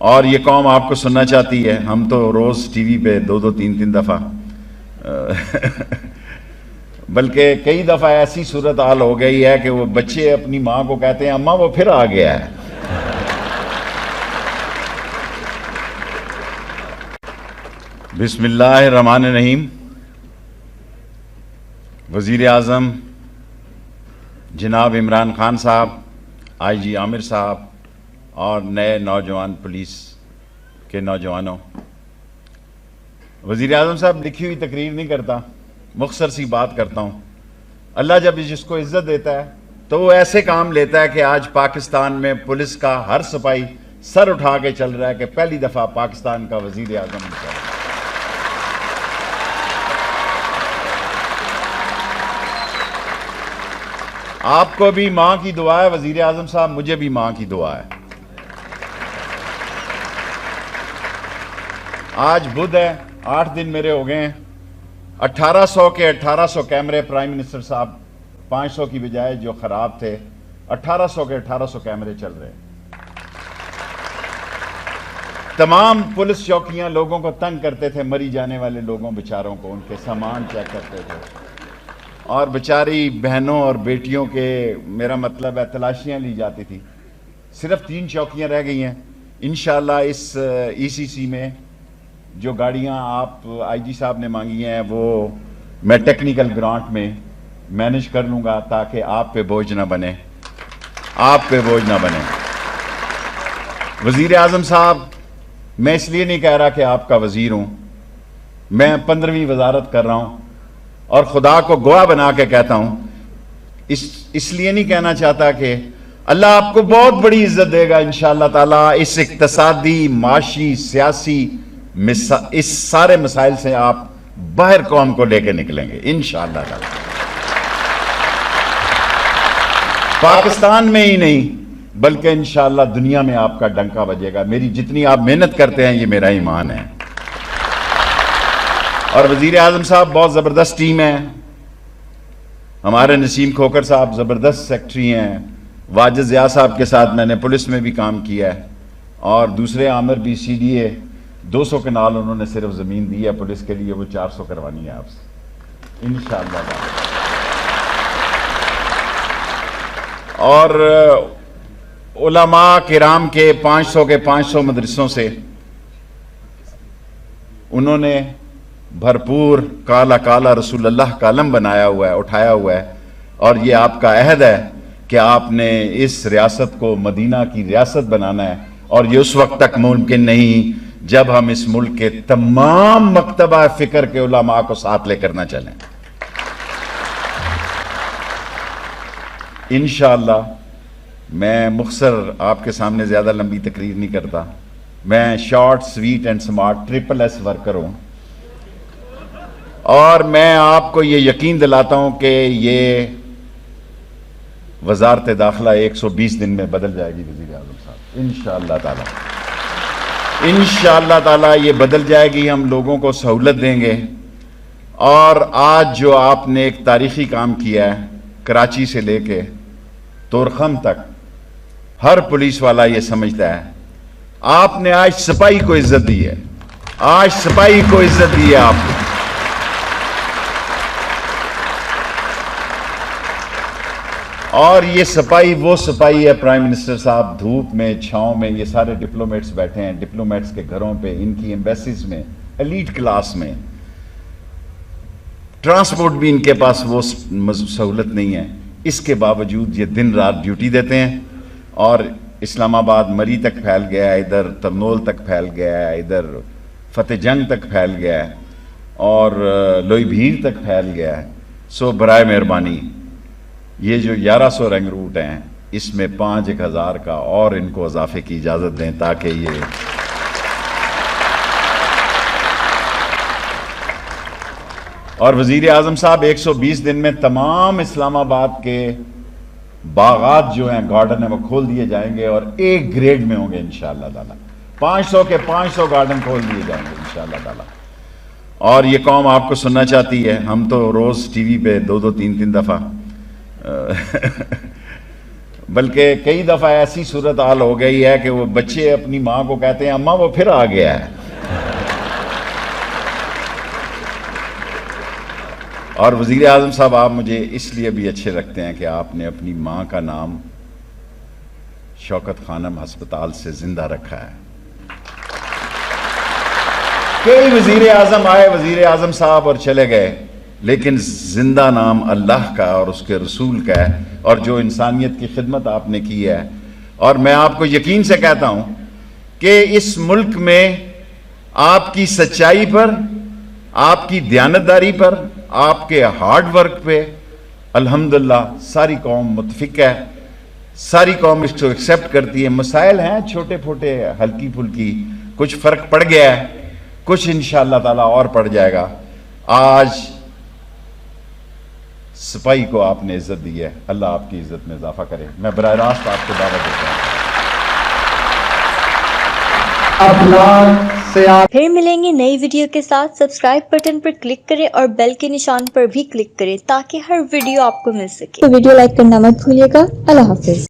और ये कौम आपको सुनना चाहती है। हम तो रोज़ टीवी पे दो दो तीन तीन दफ़ा बल्कि कई दफ़ा ऐसी सूरत हाल हो गई है कि वो बच्चे अपनी माँ को कहते हैं अम्मा वो फिर आ गया है। बिस्मिल्लाहिर्रहमानिर्रहीम। वज़ीर आज़म जनाब इमरान खान साहब, IG आमिर साहब और नए नौजवान पुलिस के नौजवानों, वज़ीर आज़म साहब लिखी हुई तकरीर नहीं करता, मुख्तसर सी बात करता हूँ। अल्लाह जब जिसको इज़्ज़त देता है तो वो ऐसे काम लेता है कि आज पाकिस्तान में पुलिस का हर सिपाही सर उठा के चल रहा है कि पहली दफ़ा पाकिस्तान का वज़ीर आज़म है। आपको भी माँ की दुआ है वज़ीर आज़म साहब, मुझे भी माँ की दुआ है। आज बुध है, 8 दिन मेरे हो गए हैं। 1800 के 1800 कैमरे प्राइम मिनिस्टर साहब, 500 की बजाय जो खराब थे, 1800 के 1800 कैमरे चल रहे हैं। तमाम पुलिस चौकियां लोगों को तंग करते थे, मरी जाने वाले लोगों बेचारों को उनके सामान चेक करते थे और बेचारी बहनों और बेटियों के, मेरा मतलब है, तलाशियां ली जाती थी। सिर्फ 3 चौकियां रह गई हैं। इंशाअल्लाह इस ECC में जो गाड़ियां आप IG साहब ने मांगी हैं वो मैं टेक्निकल ग्रांट में मैनेज कर लूँगा ताकि आप पे बोझ ना बने, आप पे बोझ ना बने। वज़ीर आज़म साहब, मैं इसलिए नहीं कह रहा कि आपका वज़ीर हूँ, मैं 15वीं वजारत कर रहा हूँ और खुदा को गवाह बना के कहता हूँ, इसलिए नहीं कहना चाहता कि अल्लाह आपको बहुत बड़ी इज्जत देगा इंशाअल्लाह ताला। इस इक्तसादी, माशी, सियासी इस सारे मसाइल से आप बाहर कौम को लेके निकलेंगे इंशाअल्लाह ताला। पाकिस्तान में ही नहीं बल्कि इंशाअल्लाह दुनिया में आपका डंका बजेगा। मेरी जितनी आप मेहनत करते हैं ये मेरा ईमान है। और वज़ीर आज़म साहब, बहुत ज़बरदस्त टीम है। हमारे नसीम खोकर साहब ज़बरदस्त सेक्रेटरी हैं। वाजिद ज़िया साहब के साथ मैंने पुलिस में भी काम किया है और दूसरे आमिर भी CDA 200 कनाल उन्होंने सिर्फ ज़मीन दी है पुलिस के लिए, वो 400 करवानी है आपसे इंशाअल्लाह। और उलमा किराम के 500 के 500 मदरसों से उन्होंने भरपूर काला काला रसूलुल्लाह का अलम बनाया हुआ है, उठाया हुआ है। और ये आपका अहद है कि आपने इस रियासत को मदीना की रियासत बनाना है और ये उस वक्त तक मुमकिन नहीं जब हम इस मुल्क के तमाम मकतबा फिक्र के उलमा को साथ लेकर ना चलें। इंशाअल्लाह मैं मुख्तसर आपके सामने ज़्यादा लंबी तकरीर नहीं करता। मैं short, sweet and smart SSS worker हूँ और मैं आपको ये यकीन दिलाता हूँ कि ये वज़ारत दाखिला 120 दिन में बदल जाएगी वज़ीर आज़म साहब इंशाअल्लाह ताला। इंशाअल्लाह ताला ये बदल जाएगी, हम लोगों को सहूलत देंगे। और आज जो आपने एक तारीख़ी काम किया है, कराची से लेके तोरखम तक हर पुलिस वाला ये समझता है आपने आज सिपाही को इज्जत दी है, आज सिपाही को इज्जत दी है आपने। और ये सिपाही वो सिपाही है प्राइम मिनिस्टर साहब, धूप में, छांव में, ये सारे डिप्लोमेट्स बैठे हैं, डिप्लोमेट्स के घरों पे, इनकी एम्बेसीज में, एलीट क्लास में, ट्रांसपोर्ट भी इनके पास वो सहूलत नहीं है। इसके बावजूद ये दिन रात ड्यूटी देते हैं और इस्लामाबाद मरी तक फैल गया है, इधर तरनोल तक फैल गया है, इधर फतेहजंग तक फैल गया है और लोई भीड़ तक फैल गया है। सो बराए मेहरबानी ये जो 1100 रंग रूट हैं इसमें 5-1000 का और इनको इजाफे की इजाज़त दें ताकि ये और वज़ीर आज़म साहब 120 दिन में तमाम इस्लामाबाद के बागात जो हैं, गार्डन हैं, वो खोल दिए जाएंगे और एक ग्रेड में होंगे इंशाअल्लाह ताला। 500 के 500 गार्डन खोल दिए जाएंगे इंशाअल्लाह ताला। और ये कौम आपको सुनना चाहती है। हम तो रोज़ टीवी पे दो दो तीन तीन दफ़ा बल्कि कई दफ़ा ऐसी सूरत हाल हो गई है कि वो बच्चे अपनी माँ को कहते हैं अम्मा वो फिर आ गया है। और वज़ीर आज़म साहब, आप मुझे इसलिए भी अच्छे लगते हैं कि आपने अपनी माँ का नाम शौकत खानम हस्पताल से जिंदा रखा है। कई वज़ीर आज़म आए, वज़ीर आज़म साहब, और चले गए, लेकिन जिंदा नाम अल्लाह का और उसके रसूल का है, और जो इंसानियत की खिदमत आपने की है। और मैं आपको यकीन से कहता हूं कि इस मुल्क में आपकी सच्चाई पर, आपकी दयानतदारी पर, आपके हार्ड वर्क पे अल्हम्दुलिल्लाह सारी कौम मुत्तफिक है, सारी कौम इसको एक्सेप्ट करती है। मसाइल हैं छोटे छोटे, हल्की फुल्की, कुछ फर्क पड़ गया है, कुछ इंशाअल्लाह ताला और पड़ जाएगा। आज सिपाही को आपने इज्जत दी है, अल्लाह आपकी इज्जत में इजाफा करे। मैं बराह रास्त आपको दावत देता हूं। फिर मिलेंगे नई वीडियो के साथ। सब्सक्राइब बटन पर क्लिक करें और बेल के निशान पर भी क्लिक करें ताकि हर वीडियो आपको मिल सके। तो वीडियो लाइक करना मत भूलिएगा। अल्लाह हाफिज।